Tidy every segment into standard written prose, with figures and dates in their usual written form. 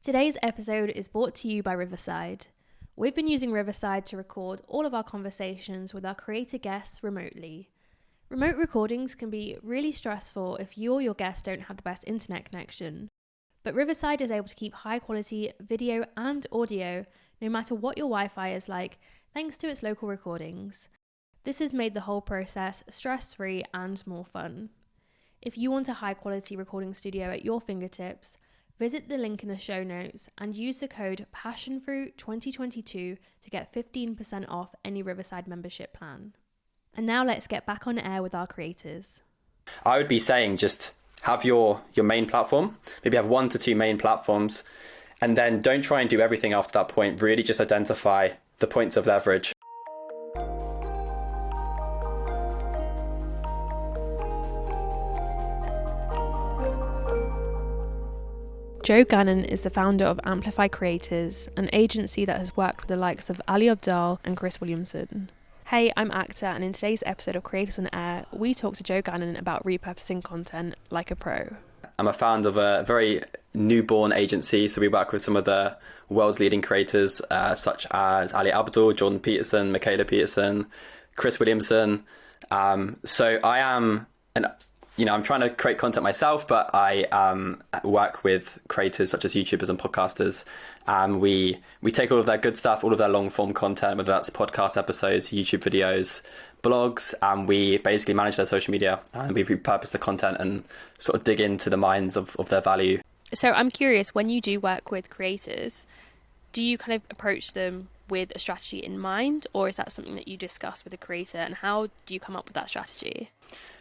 Today's episode is brought to you by Riverside. We've been using Riverside to record all of our conversations with our creator guests remotely. Remote recordings can be really stressful if you or your guests don't have the best internet connection. But Riverside is able to keep high quality video and audio no matter what your Wi-Fi is like, thanks to its local recordings. This has made the whole process stress-free and more fun. If you want a high quality recording studio at your fingertips, visit the link in the show notes and use the code Passionfroot 2022 to get 15% off any Riverside membership plan. And now let's get back on air with our creators. I would be saying just have your main platform, maybe have 1 to 2 main platforms, and then don't try and do everything after that point. Really just identify the points of leverage. Joe Gannon is the founder of Amplify Creators, an agency that has worked with the likes of Ali Abdaal and Chris Williamson. Hey, I'm Akta, and in today's episode of Creators on Air, we talk to Joe Gannon about repurposing content like a pro. I'm a founder of a very newborn agency, so we work with some of the world's leading creators, such as Ali Abdaal, Jordan Peterson, Michaela Peterson, Chris Williamson. So I am I'm trying to create content myself, but I work with creators such as YouTubers and podcasters. We take all of their good stuff, all of their long form content, whether that's podcast episodes, YouTube videos, blogs, and we basically manage their social media, and we repurpose the content and sort of dig into the minds of their value. So I'm curious, when you do work with creators, do you kind of approach them with a strategy in mind, or is that something that you discuss with the creator, and how do you come up with that strategy?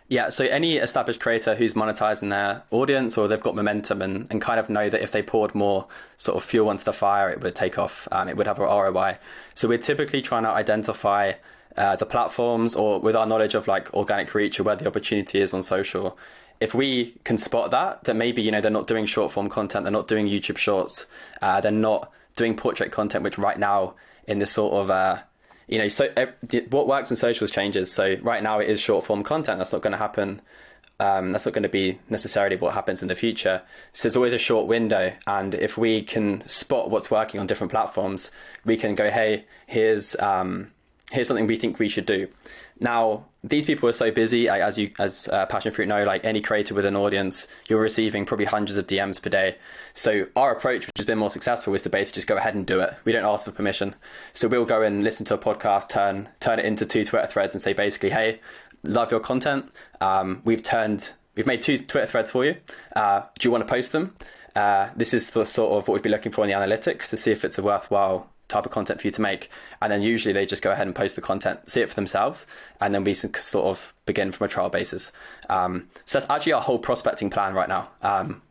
Yeah, so any established creator who's monetizing their audience, or they've got momentum and kind of know that if they poured more sort of fuel onto the fire, it would take off, it would have an ROI. So we're typically trying to identify the platforms, or with our knowledge of like organic reach or where the opportunity is on social. If we can spot that maybe, they're not doing short form content, they're not doing YouTube shorts, they're not doing portrait content, which right now in this sort of, what works in socials changes. So right now it is short form content. That's not going to happen. That's not going to be necessarily what happens in the future. So there's always a short window. And if we can spot what's working on different platforms, we can go, hey, here's something we think we should do. Now, these people are so busy, as Passionfroot know, like any creator with an audience, you're receiving probably hundreds of DMs per day. So our approach, which has been more successful, is to basically just go ahead and do it. We don't ask for permission. So we'll go and listen to a podcast, turn it into 2 Twitter threads and say basically, hey, love your content. We've made 2 Twitter threads for you. Do you want to post them? This is the sort of what we'd be looking for in the analytics to see if it's a worthwhile type of content for you to make. And then usually they just go ahead and post the content, see it for themselves, and then we sort of begin from a trial basis. So that's actually our whole prospecting plan right now.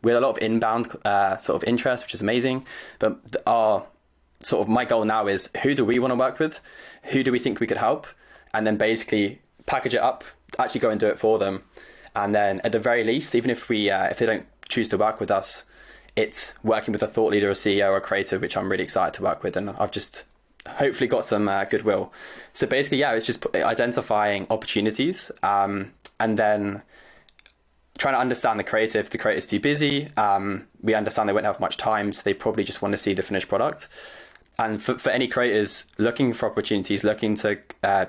We had a lot of inbound sort of interest, which is amazing, but my goal now is, who do we want to work with? Who do we think we could help? And then basically package it up, actually go and do it for them. And then at the very least, even if they don't choose to work with us, it's working with a thought leader, a CEO, or a creator, which I'm really excited to work with. And I've just hopefully got some goodwill. So basically, it's just identifying opportunities and then trying to understand the creator. If the creator's too busy, we understand they won't have much time, so they probably just want to see the finished product. And for any creators looking for opportunities, looking to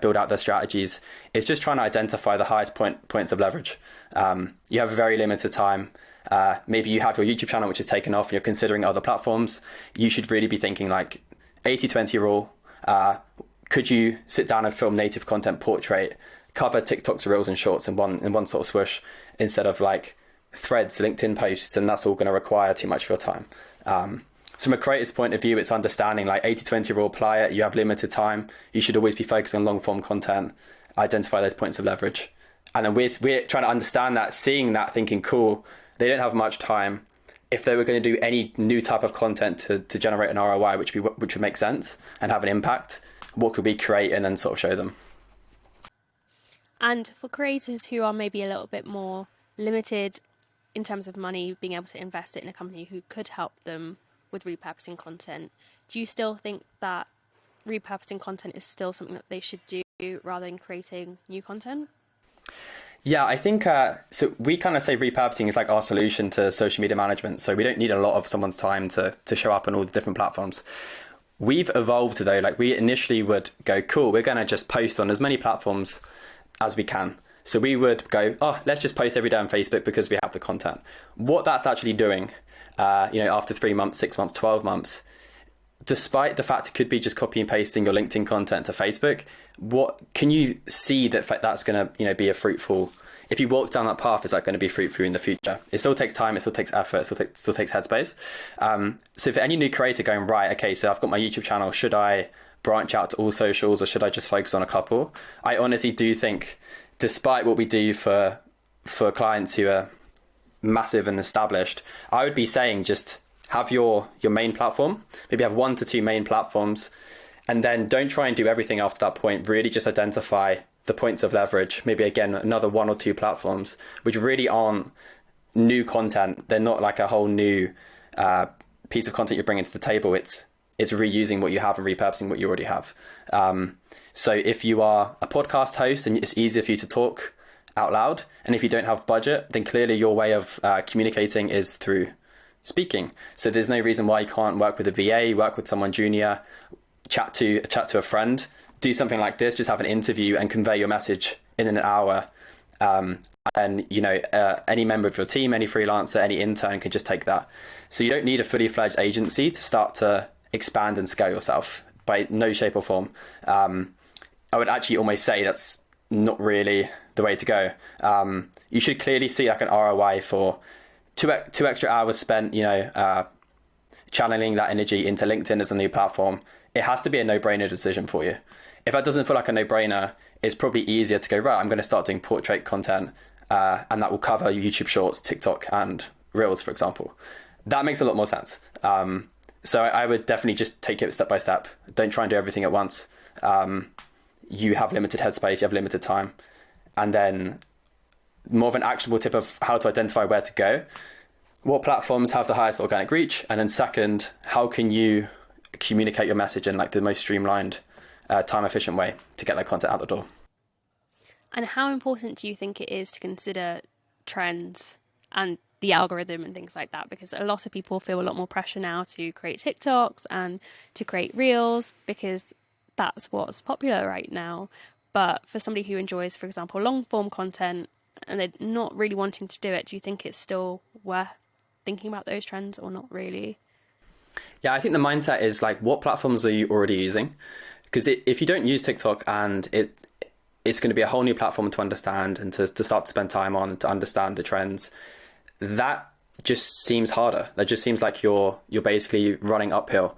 build out their strategies, it's just trying to identify the highest points of leverage. You have a very limited time. Maybe you have your YouTube channel, which is taken off, and you're considering other platforms. You should really be thinking like 80-20 rule. Could you sit down and film native content, portrait, cover TikToks, Reels and Shorts in one sort of swoosh, instead of like threads, LinkedIn posts, and that's all going to require too much of your time. So from a creator's point of view, it's understanding like 80-20 rule, apply it. You have limited time. You should always be focusing on long form content, identify those points of leverage. And then we're trying to understand that, seeing that, thinking, cool, they don't have much time. If they were going to do any new type of content to generate an ROI, which would make sense and have an impact, what could we create and then sort of show them? And for creators who are maybe a little bit more limited in terms of money, being able to invest it in a company who could help them with repurposing content, do you still think that repurposing content is still something that they should do rather than creating new content? Yeah, I think so. We kind of say repurposing is like our solution to social media management. So we don't need a lot of someone's time to show up on all the different platforms. We've evolved though. Like we initially would go, cool, we're going to just post on as many platforms as we can. So we would go, oh, let's just post every day on Facebook because we have the content. What that's actually doing, after 3 months, 6 months, 12 months, despite the fact it could be just copy and pasting your LinkedIn content to Facebook, what can you see that's going to be a fruitful? If you walk down that path, is that going to be fruitful in the future? It still takes time, it still takes effort, it still takes headspace. So for any new creator going, right, okay, so I've got my YouTube channel, should I branch out to all socials or should I just focus on a couple? I honestly do think, despite what we do for clients who are massive and established, I would be saying just have your main platform, maybe have 1 to 2 main platforms, and then don't try and do everything after that point. Really just identify the points of leverage, maybe again, another 1 or 2 platforms, which really aren't new content. They're not like a whole new piece of content you're bringing to the table. It's reusing what you have and repurposing what you already have. So if you are a podcast host and it's easier for you to talk out loud, and if you don't have budget, then clearly your way of communicating is through speaking. So there's no reason why you can't work with a VA, work with someone junior, chat to a friend, do something like this, just have an interview and convey your message in an hour. And any member of your team, any freelancer, any intern can just take that. So you don't need a fully fledged agency to start to expand and scale yourself, by no shape or form. I would actually almost say that's not really the way to go. You should clearly see like an ROI for two extra hours spent, channeling that energy into LinkedIn as a new platform. It has to be a no-brainer decision for you. If that doesn't feel like a no-brainer, it's probably easier to go, right, I'm going to start doing portrait content, and that will cover YouTube Shorts, TikTok, and Reels, for example. That makes a lot more sense. So I would definitely just take it step by step. Don't try and do everything at once. You have limited headspace, you have limited time. And then more of an actionable tip of how to identify where to go. What platforms have the highest organic reach? And then second, how can you communicate your message in like the most streamlined, time efficient way to get that content out the door? And how important do you think it is to consider trends and the algorithm and things like that? Because a lot of people feel a lot more pressure now to create TikToks and to create Reels because that's what's popular right now. But for somebody who enjoys, for example, long form content and they're not really wanting to do it, do you think it's still worth thinking about those trends or not really? Yeah, I think the mindset is like, what platforms are you already using? Because if you don't use TikTok and it's going to be a whole new platform to understand and to start to spend time on, to understand the trends, that just seems harder. That just seems like you're basically running uphill.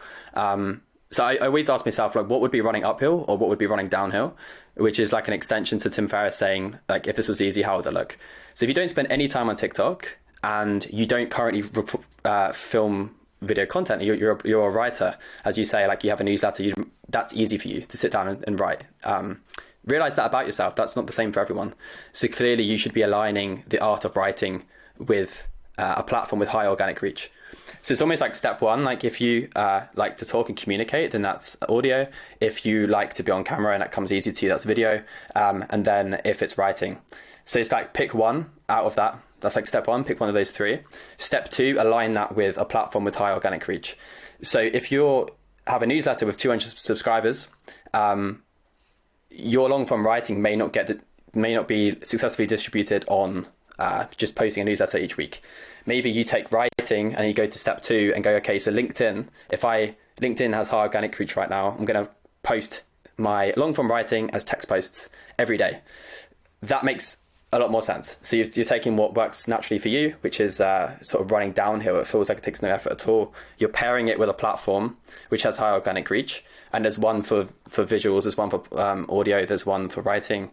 So I always ask myself, like, what would be running uphill or what would be running downhill? Which is like an extension to Tim Ferriss saying, like, if this was easy, how would it look? So if you don't spend any time on TikTok and you don't currently film video content, you're a writer, as you say, like you have a newsletter, that's easy for you to sit down and write. Realize that about yourself. That's not the same for everyone. So clearly you should be aligning the art of writing with a platform with high organic reach. So it's almost like step one, like if you like to talk and communicate, then that's audio. If you like to be on camera and that comes easy to you, that's video. And then if it's writing. So it's like pick one out of that. That's like step one, pick one of those 3. Step 2, align that with a platform with high organic reach. So if you have a newsletter with 200 subscribers, your long form writing may not be successfully distributed on just posting a newsletter each week. Maybe you take writing and you go to step 2 and go, okay, so LinkedIn has high organic reach right now. I'm going to post my long form writing as text posts every day. That makes a lot more sense. So you're taking what works naturally for you, which is sort of running downhill. It feels like it takes no effort at all. You're pairing it with a platform which has high organic reach. And there's one for visuals, there's one for audio, there's one for writing.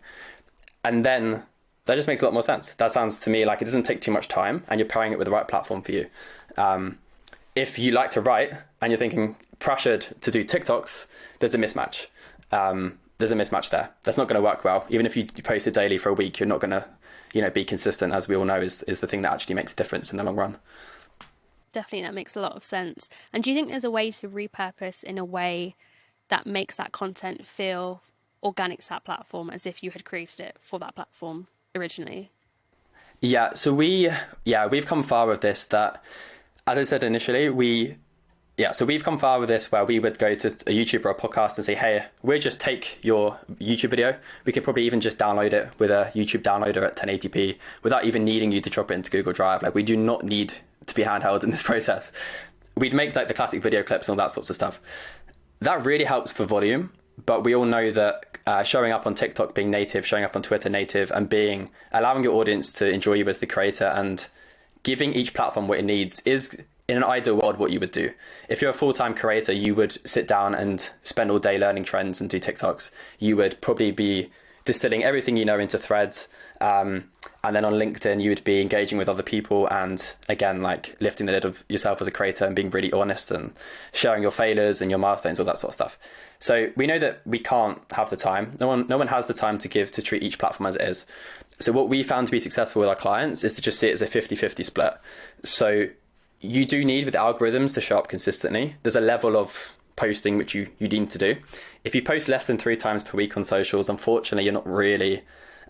And then that just makes a lot more sense. That sounds to me like it doesn't take too much time and you're pairing it with the right platform for you. If you like to write and you're thinking pressured to do TikToks, there's a mismatch. There's a mismatch there. That's not going to work well. Even if you post it daily for a week, you're not going to, be consistent, as we all know is the thing that actually makes a difference in the long run. Definitely, that makes a lot of sense. And do you think there's a way to repurpose in a way that makes that content feel organic to that platform, as if you had created it for that platform? originally? Yeah, so we've come far with this that, as I said initially, so we've come far with this where we would go to a YouTuber or a podcast and say, hey, we'll just take your YouTube video. We could probably even just download it with a YouTube downloader at 1080p without even needing you to drop it into Google Drive. Like, we do not need to be handheld in this process. We'd make like the classic video clips and all that sorts of stuff. That really helps for volume, but we all know that showing up on TikTok being native, showing up on Twitter native, and allowing your audience to enjoy you as the creator and giving each platform what it needs is, in an ideal world, what you would do. If you're a full-time creator, you would sit down and spend all day learning trends and do TikToks. You would probably be distilling everything you know into threads. And then on LinkedIn, you would be engaging with other people and, again, like lifting the lid of yourself as a creator and being really honest and sharing your failures and your milestones, all that sort of stuff. So we know that we can't have the time. No one has the time to give to treat each platform as it is. So what we found to be successful with our clients is to just see it as a 50-50 split. So you do need, with algorithms, to show up consistently. There's a level of posting which you need to do. If you post less than 3 times per week on socials, unfortunately, you're not really,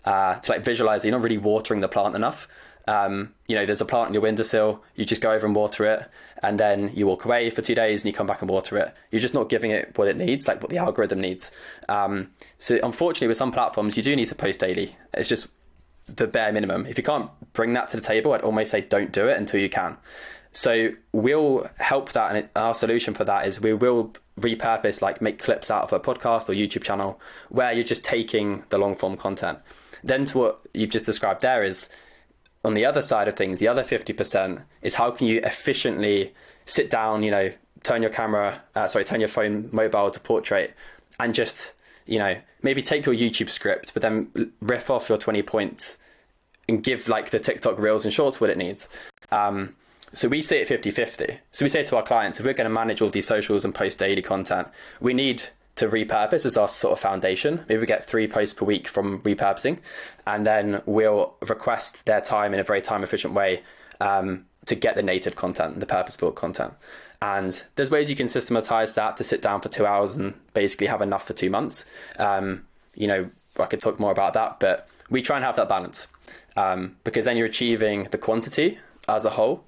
to like visualize it, you're not really watering the plant enough. There's a plant on your windowsill, you just go over and water it, and then you walk away for 2 days and you come back and water it. You're just not giving it what it needs, like what the algorithm needs. So unfortunately, with some platforms, you do need to post daily. It's just the bare minimum. If you can't bring that to the table, I'd almost say don't do it until you can. So we'll help that, and our solution for that is we will repurpose, like make clips out of a podcast or YouTube channel where you're just taking the long form content. Then to what you've just described there is, on the other side of things, the other 50% is how can you efficiently sit down, turn your phone mobile to portrait and just, maybe take your YouTube script, but then riff off your 20 points and give like the TikTok reels and shorts what it needs. So we see it 50-50. So we say to our clients, if we're going to manage all these socials and post daily content, we need to repurpose as our sort of foundation. Maybe we get 3 posts per week from repurposing, and then we'll request their time in a very time efficient way to get the native content, the purpose-built content. And there's ways you can systematize that to sit down for 2 hours and basically have enough for 2 months. I could talk more about that, but we try and have that balance because then you're achieving the quantity as a whole.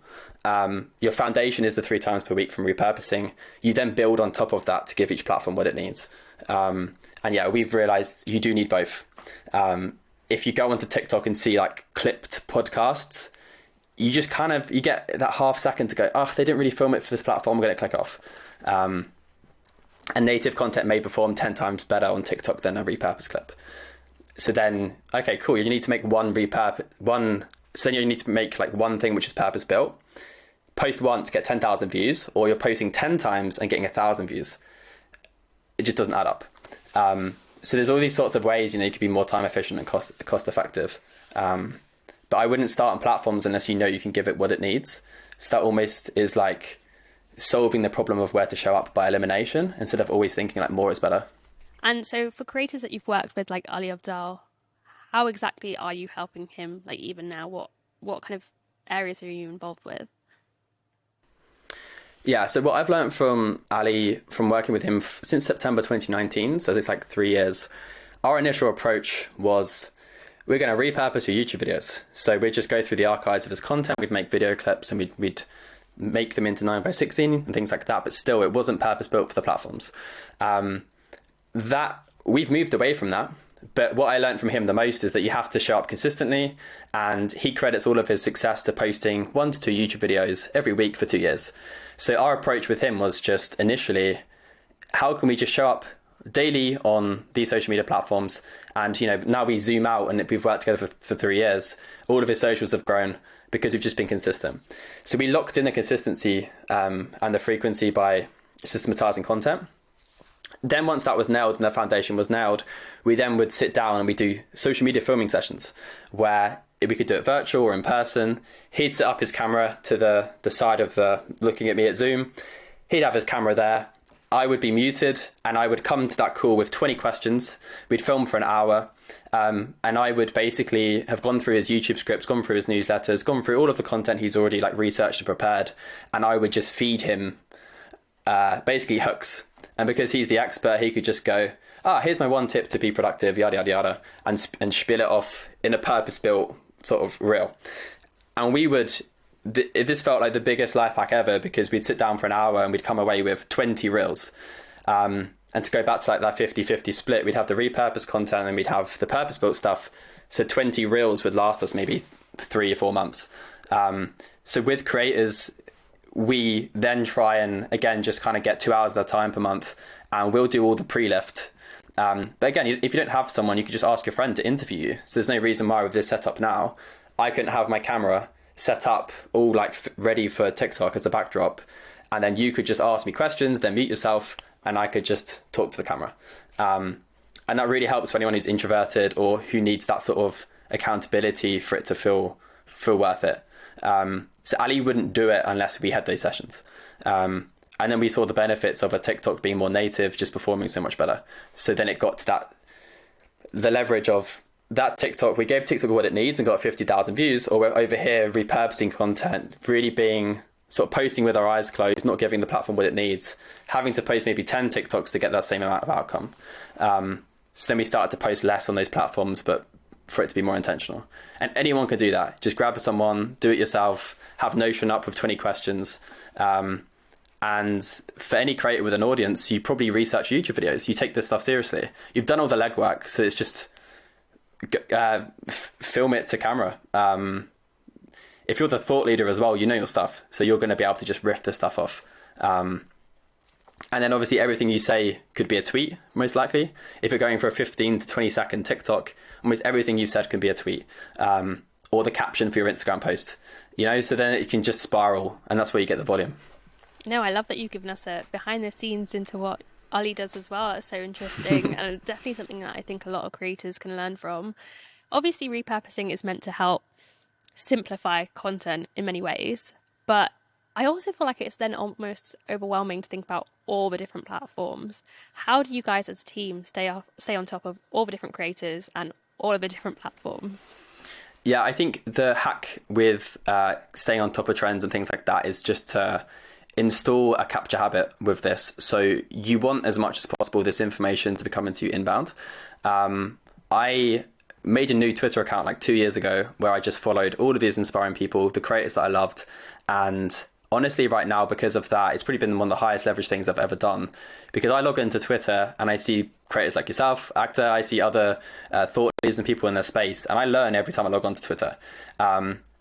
Your foundation is the 3 times per week from repurposing. You then build on top of that to give each platform what it needs. We've realized you do need both. If you go onto TikTok and see like clipped podcasts, you just you get that half second to go, they didn't really film it for this platform, I'm going to click off. And native content may perform 10 times better on TikTok than a repurposed clip. So then, okay, cool. You need to make so then you need to make like one thing which is purpose built. Post once, get 10,000 views, or you're posting 10 times and getting 1,000 views. It just doesn't add up. So there's all these sorts of ways, you could be more time efficient and cost effective. But I wouldn't start on platforms unless you can give it what it needs. So that almost is like solving the problem of where to show up by elimination instead of always thinking like more is better. And so for creators that you've worked with, like Ali Abdaal, how exactly are you helping him? Like even now, what kind of areas are you involved with? Yeah, so what I've learned from Ali, from working with him since September 2019, so it's like 3 years, our initial approach was we're going to repurpose your YouTube videos. So we'd just go through the archives of his content, we'd make video clips and we'd make them into 9x16 and things like that, but still it wasn't purpose built for the platforms. That we've moved away from that. But what I learned from him the most is that you have to show up consistently, and he credits all of his success to posting 1 to 2 YouTube videos every week for 2 years. So our approach with him was just initially, how can we just show up daily on these social media platforms? And, now we zoom out and we've worked together for 3 years. All of his socials have grown because we've just been consistent. So we locked in the consistency and the frequency by systematizing content. Then once that was nailed and the foundation was nailed, we then would sit down and we do social media filming sessions where we could do it virtual or in person. He'd set up his camera to the side of looking at me at Zoom. He'd have his camera there. I would be muted and I would come to that call with 20 questions. We'd film for an hour. And I would basically have gone through his YouTube scripts, gone through his newsletters, gone through all of the content he's already like researched and prepared. And I would just feed him basically hooks. And because he's the expert, he could just go, here's my one tip to be productive, yada, yada, yada, and spiel it off in a purpose-built sort of reel. And this felt like the biggest life hack ever, because we'd sit down for an hour and we'd come away with 20 reels. And to go back to like that 50-50 split, we'd have the repurposed content and we'd have the purpose-built stuff. So 20 reels would last us maybe 3 or 4 months. So with creators, we then try and, again, just kind of get 2 hours of their time per month, and we'll do all the pre-lift. But again, if you don't have someone, you could just ask your friend to interview you. So there's no reason why with this setup now, I couldn't have my camera set up all like ready for TikTok as a backdrop. And then you could just ask me questions, then mute yourself, and I could just talk to the camera. And that really helps for anyone who's introverted or who needs that sort of accountability for it to feel worth it. So Ali wouldn't do it unless we had those sessions. And then we saw the benefits of a TikTok being more native, just performing so much better. So then it got to the leverage of that TikTok. We gave TikTok what it needs and got 50,000 views, or we're over here repurposing content, really being sort of posting with our eyes closed, not giving the platform what it needs, having to post maybe 10 TikToks to get that same amount of outcome. So then we started to post less on those platforms, but for it to be more intentional. And anyone can do that. Just grab someone, do it yourself, have Notion up with 20 questions. And for any creator with an audience, you probably research YouTube videos. You take this stuff seriously. You've done all the legwork, so it's just film it to camera. If you're the thought leader as well, you know your stuff, so you're going to be able to just riff this stuff off. And then obviously everything you say could be a tweet, most likely. If you're going for a 15 to 20 second TikTok, almost everything you've said can be a tweet, or the caption for your Instagram post. So then it can just spiral, and that's where you get the volume. No, I love that you've given us a behind the scenes into what Ali does as well. It's so interesting and definitely something that I think a lot of creators can learn from. Obviously, repurposing is meant to help simplify content in many ways, but I also feel like it's then almost overwhelming to think about all the different platforms. How do you guys as a team stay on top of all the different creators and all of the different platforms? Yeah, I think the hack with staying on top of trends and things like that is just to install a capture habit with this. So you want as much as possible this information to be coming to you inbound. I made a new Twitter account like 2 years ago where I just followed all of these inspiring people, the creators that I loved. And honestly, right now, because of that, it's probably been one of the highest leverage things I've ever done, because I log into Twitter and I see creators like yourself, Akta, I see other thought leaders and people in their space, and I learn every time I log onto Twitter.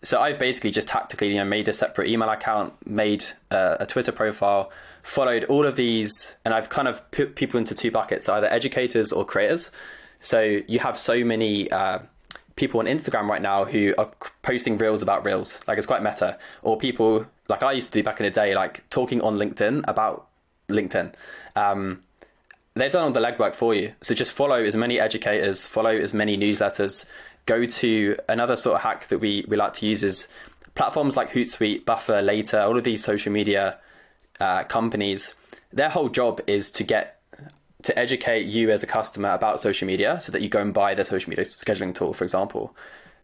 So I've basically just tactically made a separate email account, made a Twitter profile, followed all of these, and I've kind of put people into 2 buckets, either educators or creators. So you have so many people on Instagram right now who are posting reels about reels, like it's quite meta, or people like I used to do back in the day, like talking on LinkedIn about LinkedIn. They've done all the legwork for you. So just follow as many educators, follow as many newsletters. Go to another sort of hack that we like to use is platforms like Hootsuite, Buffer, Later, all of these social media companies. Their whole job is to educate you as a customer about social media so that you go and buy their social media scheduling tool, for example.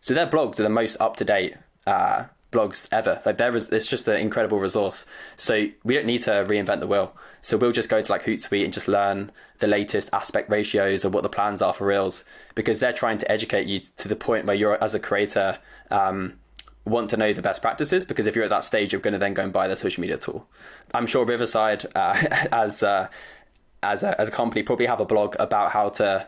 So their blogs are the most up-to-date blogs ever. Like it's just an incredible resource. So we don't need to reinvent the wheel. So we'll just go to like Hootsuite and just learn the latest aspect ratios or what the plans are for Reels, because they're trying to educate you to the point where you're, as a creator, want to know the best practices, because if you're at that stage, you're going to then go and buy their social media tool. I'm sure Riverside, as a company, probably have a blog about how to,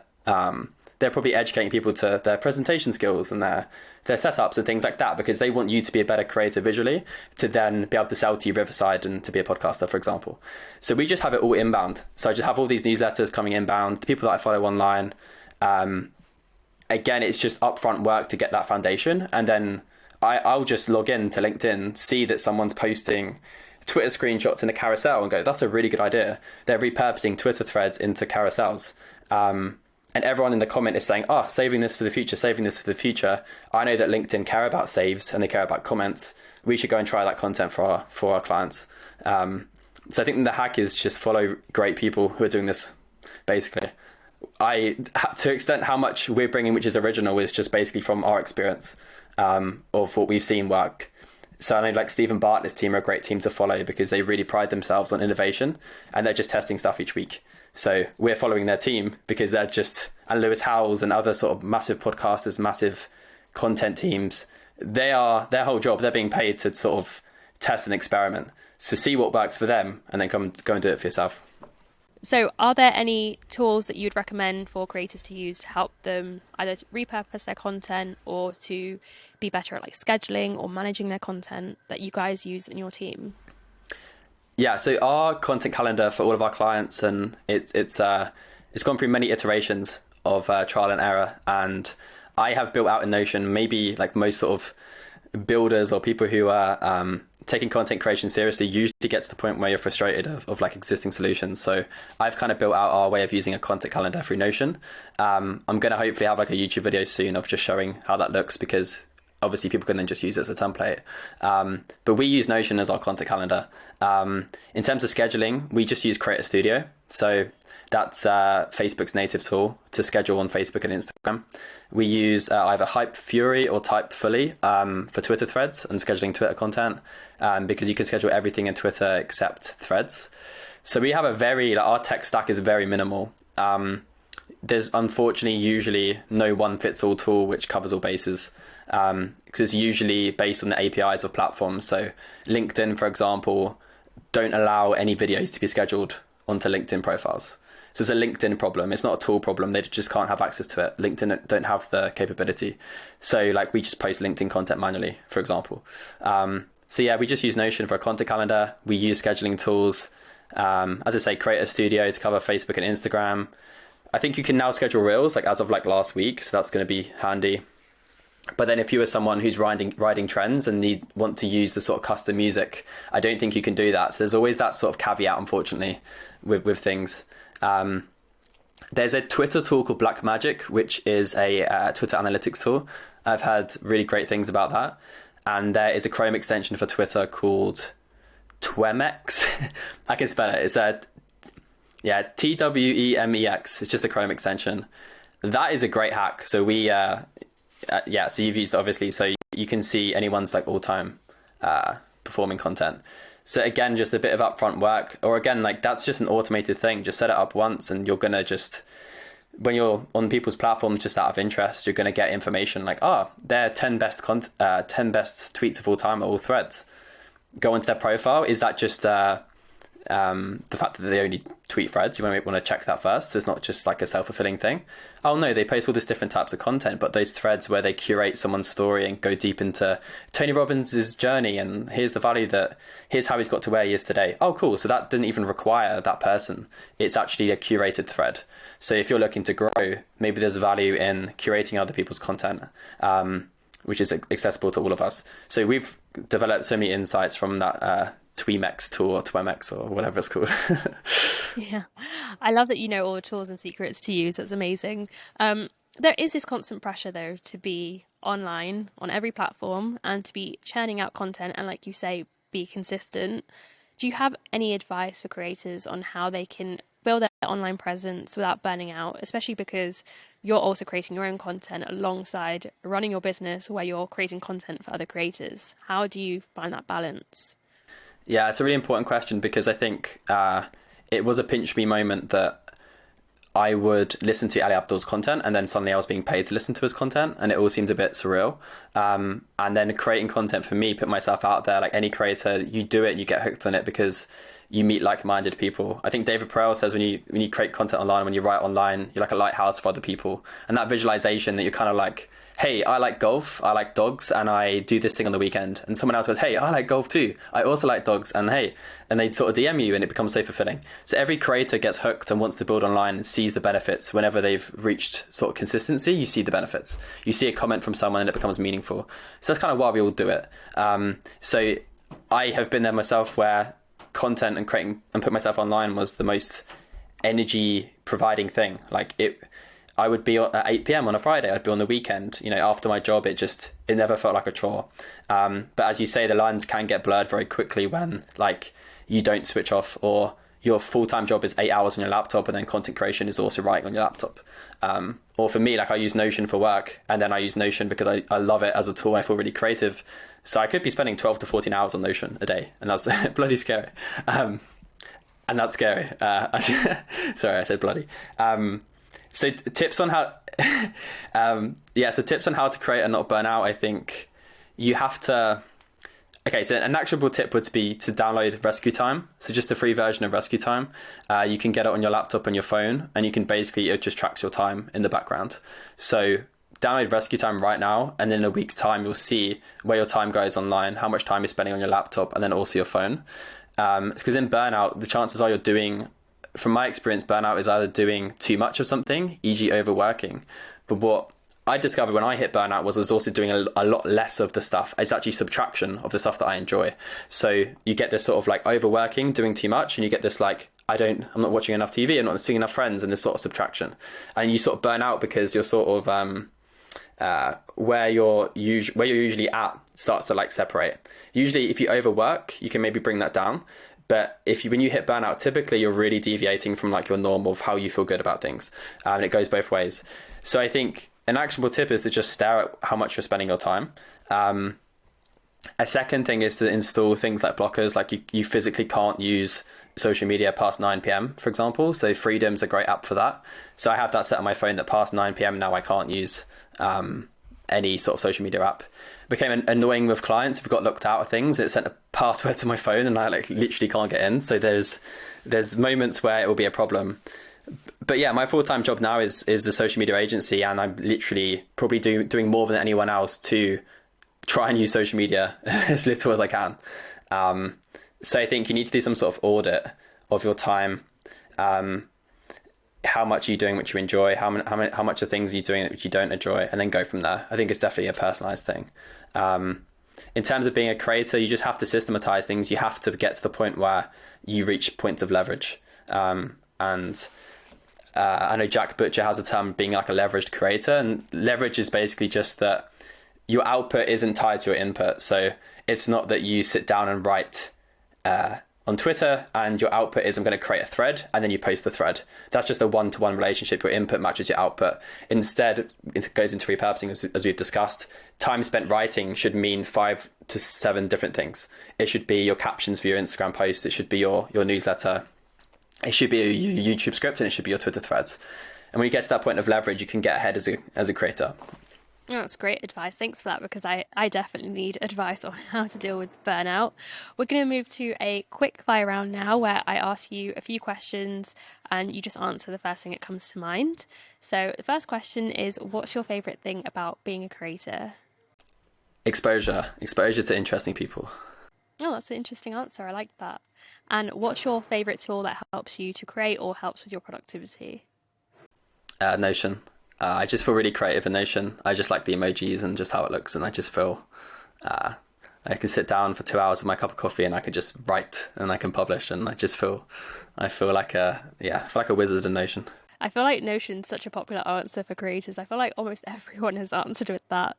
they're probably educating people to their presentation skills and their setups and things like that, because they want you to be a better creator visually to then be able to sell to you Riverside and to be a podcaster, for example. So we just have it all inbound. So I just have all these newsletters coming inbound, the people that I follow online. Again, it's just upfront work to get that foundation. And then I'll just log in to LinkedIn, see that someone's posting Twitter screenshots in a carousel and go, that's a really good idea. They're repurposing Twitter threads into carousels. And everyone in the comment is saying, saving this for the future, saving this for the future. I know that LinkedIn care about saves and they care about comments. We should go and try that content for our clients. So I think the hack is just follow great people who are doing this, basically. To extent how much we're bringing, which is original, is just basically from our experience of what we've seen work. So I know like Stephen Bartlett's team are a great team to follow because they really pride themselves on innovation and they're just testing stuff each week. So we're following their team because they're just, and Lewis Howells and other sort of massive podcasters, massive content teams, their whole job, they're being paid to sort of test and experiment. So see what works for them and then go and do it for yourself. So are there any tools that you'd recommend for creators to use to help them either to repurpose their content or to be better at like scheduling or managing their content that you guys use in your team? Yeah, so our content calendar for all of our clients, and it's gone through many iterations of trial and error, and I have built out in Notion, maybe like most sort of builders or people who are taking content creation seriously usually get to the point where you're frustrated of like existing solutions. So I've kind of built out our way of using a content calendar through Notion. I'm going to hopefully have like a YouTube video soon of just showing how that looks, because obviously people can then just use it as a template. But we use Notion as our content calendar. In terms of scheduling, we just use Creator Studio. So that's Facebook's native tool to schedule on Facebook and Instagram. We use either Hype Fury or Typefully for Twitter threads and scheduling Twitter content, because you can schedule everything in Twitter except threads. So we have our tech stack is very minimal. There's unfortunately usually no one fits all tool which covers all bases, because it's usually based on the APIs of platforms. So LinkedIn, for example, don't allow any videos to be scheduled onto LinkedIn profiles. So it's a LinkedIn problem. It's not a tool problem. They just can't have access to it. LinkedIn don't have the capability. So like we just post LinkedIn content manually, for example. So yeah, we just use Notion for a content calendar. We use scheduling tools. As I say, Creator Studio to cover Facebook and Instagram. I think you can now schedule Reels like as of like last week. So that's going to be handy. But then if you are someone who's riding trends and want to use the sort of custom music, I don't think you can do that. So there's always that sort of caveat, unfortunately, with things. There's a Twitter tool called Blackmagic, which is a Twitter analytics tool. I've had really great things about that. And there is a Chrome extension for Twitter called Twemex. I can spell it. It's TWEMEX. It's just a Chrome extension. That is a great hack. So we... so you've used it obviously, so you can see anyone's like all-time performing content. So again, just a bit of upfront work, or again, like that's just an automated thing. Just set it up once and you're gonna just, when you're on people's platforms just out of interest, you're gonna get information like, they're 10 best 10 best tweets of all time are all threads. Go into their profile. Is that just the fact that they only tweet threads? You want to check that first. So it's not just like a self-fulfilling thing. Oh no, they post all these different types of content, but those threads where they curate someone's story and go deep into Tony Robbins' journey, and here's the value here's how he's got to where he is today. Oh cool, so that didn't even require that person. It's actually a curated thread. So if you're looking to grow, maybe there's value in curating other people's content, which is accessible to all of us. So we've developed so many insights from that Twemex tool or Twemex or whatever it's called. Yeah, I love that you know all the tools and secrets to use. That's amazing. There is this constant pressure though to be online on every platform and to be churning out content and, like you say, be consistent. Do you have any advice for creators on how they can build their online presence without burning out, especially because you're also creating your own content alongside running your business where you're creating content for other creators? How do you find that balance? Yeah, it's a really important question, because I think it was a pinch me moment that I would listen to Ali Abdaal's content and then suddenly I was being paid to listen to his content, and it all seemed a bit surreal. And then creating content for me, put myself out there, like any creator, you do it and you get hooked on it because you meet like-minded people. I think David Perel says when you create content online, when you write online, you're like a lighthouse for other people. And that visualization that you're kind of like, hey, I like golf, I like dogs, and I do this thing on the weekend. And someone else goes, hey, I like golf too, I also like dogs, and hey, and they sort of DM you and it becomes so fulfilling. So every creator gets hooked and wants to build online and sees the benefits. Whenever they've reached sort of consistency, you see the benefits. You see a comment from someone and it becomes meaningful. So that's kind of why we all do it. So I have been there myself, where content and creating and put myself online was the most energy providing thing. Like I would be at 8 p.m. on a Friday. I'd be on the weekend, after my job. It never felt like a chore. But as you say, the lines can get blurred very quickly when like you don't switch off, or your full-time job is 8 hours on your laptop, and then content creation is also writing on your laptop. Or for me, like I use Notion for work, and then I use Notion because I love it as a tool. I feel really creative. So I could be spending 12 to 14 hours on Notion a day, and that's bloody scary. And that's scary. Sorry, I said bloody. So tips on how, so tips on how to create and not burn out. I think you have to, so an actionable tip would be to download Rescue Time. So just the free version of Rescue Time. You can get it on your laptop and your phone, and you can basically, it just tracks your time in the background. So download Rescue Time right now, and then in a week's time, you'll see where your time goes online, how much time you're spending on your laptop, and then also your phone. Because in burnout, the chances are you're doing, from my experience, burnout is either doing too much of something, e.g. overworking. But what I discovered when I hit burnout was I was also doing a lot less of the stuff. It's actually subtraction of the stuff that I enjoy. So you get this sort of like overworking, doing too much, and you get this like, I'm not watching enough TV, I'm not seeing enough friends, and this sort of subtraction. And you sort of burn out because you're sort of, where you're usually at starts to like separate. Usually if you overwork, you can maybe bring that down. But when you hit burnout, typically you're really deviating from like your norm of how you feel good about things. And it goes both ways. So I think an actionable tip is to just stare at how much you're spending your time. A second thing is to install things like blockers. Like you physically can't use social media past 9 p.m, for example. So Freedom's a great app for that. So I have that set on my phone that past 9 p.m. now I can't use any sort of social media app. It became annoying with clients if we got locked out of things. It sent a password to my phone and I like literally can't get in. So there's moments where it will be a problem. But yeah, my full-time job now is a social media agency, and I'm literally probably doing more than anyone else to try and use social media as little as I can. So I think you need to do some sort of audit of your time. How much are you doing which you enjoy? How much of things are you doing which you don't enjoy? And then go from there. I think it's definitely a personalized thing. In terms of being a creator, you just have to systematize things. You have to get to the point where you reach points of leverage. I know Jack Butcher has a term being like a leveraged creator, and leverage is basically just that your output isn't tied to your input. So it's not that you sit down and write on Twitter and your output is I'm going to create a thread and then you post the thread. That's just a one-to-one relationship. Your input matches your output. Instead, it goes into repurposing, as we've discussed. Time spent writing should mean 5 to 7 different things. It should be your captions for your Instagram post. It should be your newsletter. It should be your YouTube script, and it should be your Twitter threads. And when you get to that point of leverage, you can get ahead as a creator. Oh, that's great advice. Thanks for that, because I definitely need advice on how to deal with burnout. We're going to move to a quick fire round now where I ask you a few questions and you just answer the first thing that comes to mind. So the first question is, what's your favourite thing about being a creator? Exposure to interesting people. Oh, that's an interesting answer. I like that. And what's your favourite tool that helps you to create or helps with your productivity? Notion. I just feel really creative in Notion. I just like the emojis and just how it looks, and I just feel I can sit down for 2 hours with my cup of coffee and I can just write and I can publish, and I feel like a wizard in Notion. I feel like Notion's such a popular answer for creators. I feel like almost everyone has answered with that.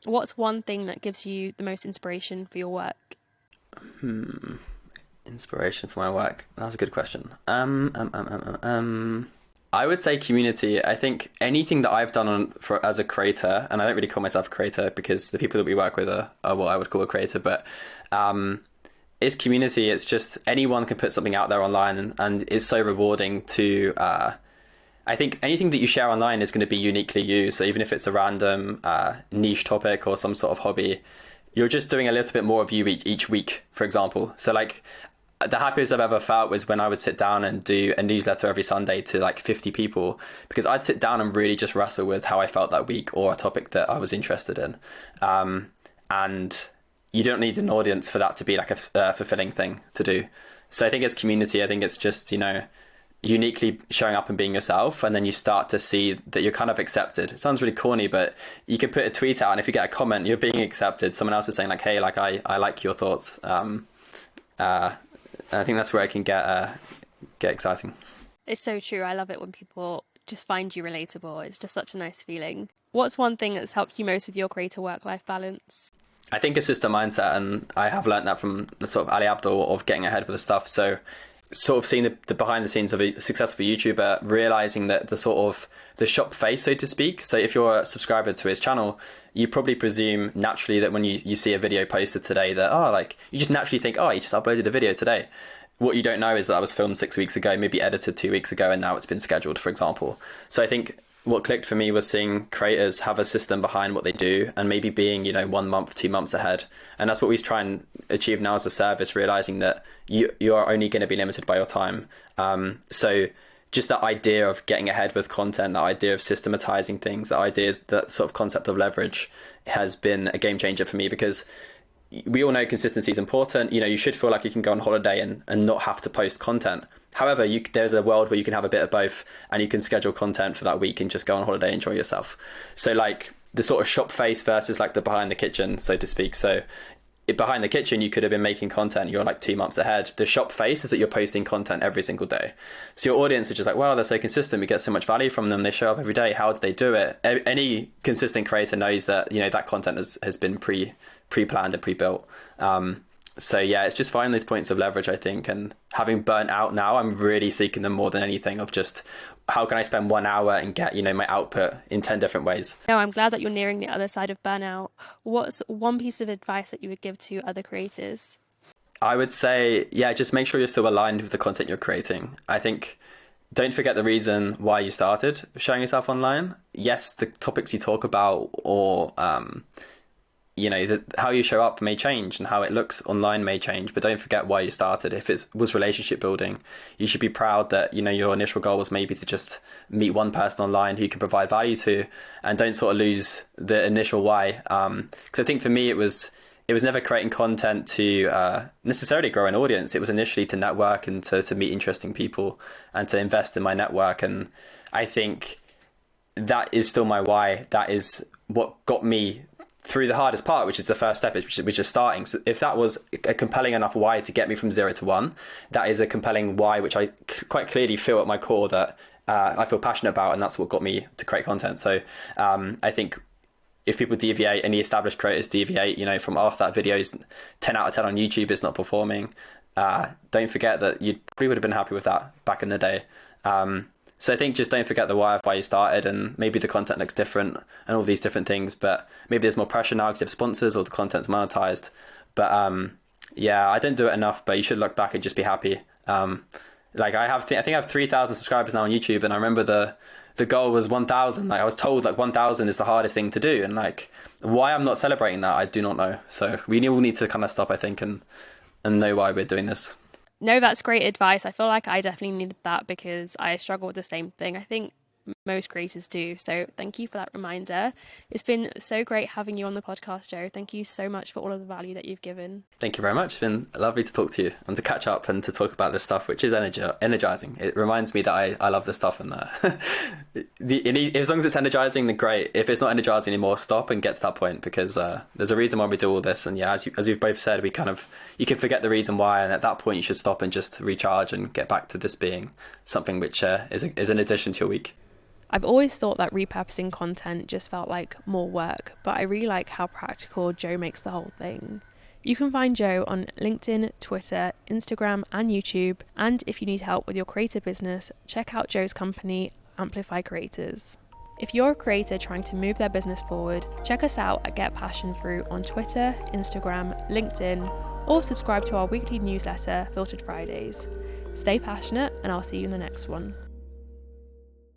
What's one thing that gives you the most inspiration for your work? Inspiration for my work? That's a good question. I would say community. I think anything that I've done as a creator, and I don't really call myself a creator because the people that we work with are what I would call a creator, but it's community. It's just anyone can put something out there online, and it's so rewarding to... I think anything that you share online is going to be uniquely you. So even if it's a random niche topic or some sort of hobby, you're just doing a little bit more of you each week, for example. So like the happiest I've ever felt was when I would sit down and do a newsletter every Sunday to like 50 people, because I'd sit down and really just wrestle with how I felt that week or a topic that I was interested in. And you don't need an audience for that to be like a fulfilling thing to do. So I think it's community. I think it's just, uniquely showing up and being yourself, and then you start to see that you're kind of accepted. It sounds really corny, but you could put a tweet out and if you get a comment, you're being accepted. Someone else is saying like, hey, like I like your thoughts. I think that's where it can get exciting. It's so true. I love it when people just find you relatable. It's just such a nice feeling. What's one thing that's helped you most with your creator work-life balance? I think it's just a mindset, and I have learned that from the sort of Ali Abdaal of getting ahead with the stuff. So sort of seeing the behind the scenes of a successful YouTuber, realizing that the shop face, so to speak. So if you're a subscriber to his channel, you probably presume naturally that when you see a video posted today that, like, you just naturally think, he just uploaded a video today. What you don't know is that was filmed 6 weeks ago, maybe edited 2 weeks ago, and now it's been scheduled, for example. So I think what clicked for me was seeing creators have a system behind what they do and maybe being, 1 month, 2 months ahead. And that's what we try and achieve now as a service, realizing that you are only going to be limited by your time. So just that idea of getting ahead with content, that idea of systematizing things, that sort of concept of leverage has been a game changer for me, because we all know consistency is important. You should feel like you can go on holiday and not have to post content. However, there's a world where you can have a bit of both, and you can schedule content for that week and just go on holiday, enjoy yourself. So like the sort of shop face versus like the behind the kitchen, so to speak. So behind the kitchen, you could have been making content, you're like 2 months ahead. The shop face is that you're posting content every single day. So your audience is just like, wow, they're so consistent. We get so much value from them. They show up every day. How do they do it? Any consistent creator knows that, that content has been pre-planned and pre-built. So yeah, it's just finding those points of leverage, I think, and having burnt out now, I'm really seeking them more than anything, of just how can I spend 1 hour and get, my output in 10 different ways. No, I'm glad that you're nearing the other side of burnout. What's one piece of advice that you would give to other creators? I would say, just make sure you're still aligned with the content you're creating. I think don't forget the reason why you started showing yourself online. Yes, the topics you talk about or how you show up may change and how it looks online may change, but don't forget why you started. If it was relationship building, you should be proud that, your initial goal was maybe to just meet one person online who you can provide value to, and don't sort of lose the initial why. Because I think for me, it was never creating content to necessarily grow an audience. It was initially to network and to meet interesting people and to invest in my network. And I think that is still my why. That is what got me through the hardest part, which is the first step, which is starting. So if that was a compelling enough why to get me from 0 to 1, that is a compelling why, which I quite clearly feel at my core that I feel passionate about, and that's what got me to create content. So I think if people deviate, any established creators deviate, from that video's 10 out of 10 on YouTube is not performing, don't forget that you probably would have been happy with that back in the day. So I think just don't forget the why of why you started, and maybe the content looks different and all these different things, but maybe there's more pressure now because you have sponsors or the content's monetized. But I don't do it enough, but you should look back and just be happy. Like I think I have 3,000 subscribers now on YouTube, and I remember the goal was 1,000. Like I was told 1,000 is the hardest thing to do, and why I'm not celebrating that, I do not know. So we all need to kind of stop, I think, and know why we're doing this. No, that's great advice. I feel like I definitely needed that because I struggle with the same thing. I think most creators do. So thank you for that reminder. It's been so great having you on the podcast, Joe. Thank you so much for all of the value that you've given. Thank you very much. It's been lovely to talk to you and to catch up and to talk about this stuff, which is energizing. It reminds me that I love this stuff, and as long as it's energizing, then great. If it's not energizing anymore, stop and get to that point, because there's a reason why we do all this. And as we've both said, you can forget the reason why, and at that point you should stop and just recharge and get back to this being something which is an addition to your week. I've always thought that repurposing content just felt like more work, but I really like how practical Joe makes the whole thing. You can find Joe on LinkedIn, Twitter, Instagram, and YouTube. And if you need help with your creator business, check out Joe's company, Amplify Creators. If you're a creator trying to move their business forward, check us out at Get Passionfroot on Twitter, Instagram, LinkedIn, or subscribe to our weekly newsletter, Filtered Fridays. Stay passionate, and I'll see you in the next one.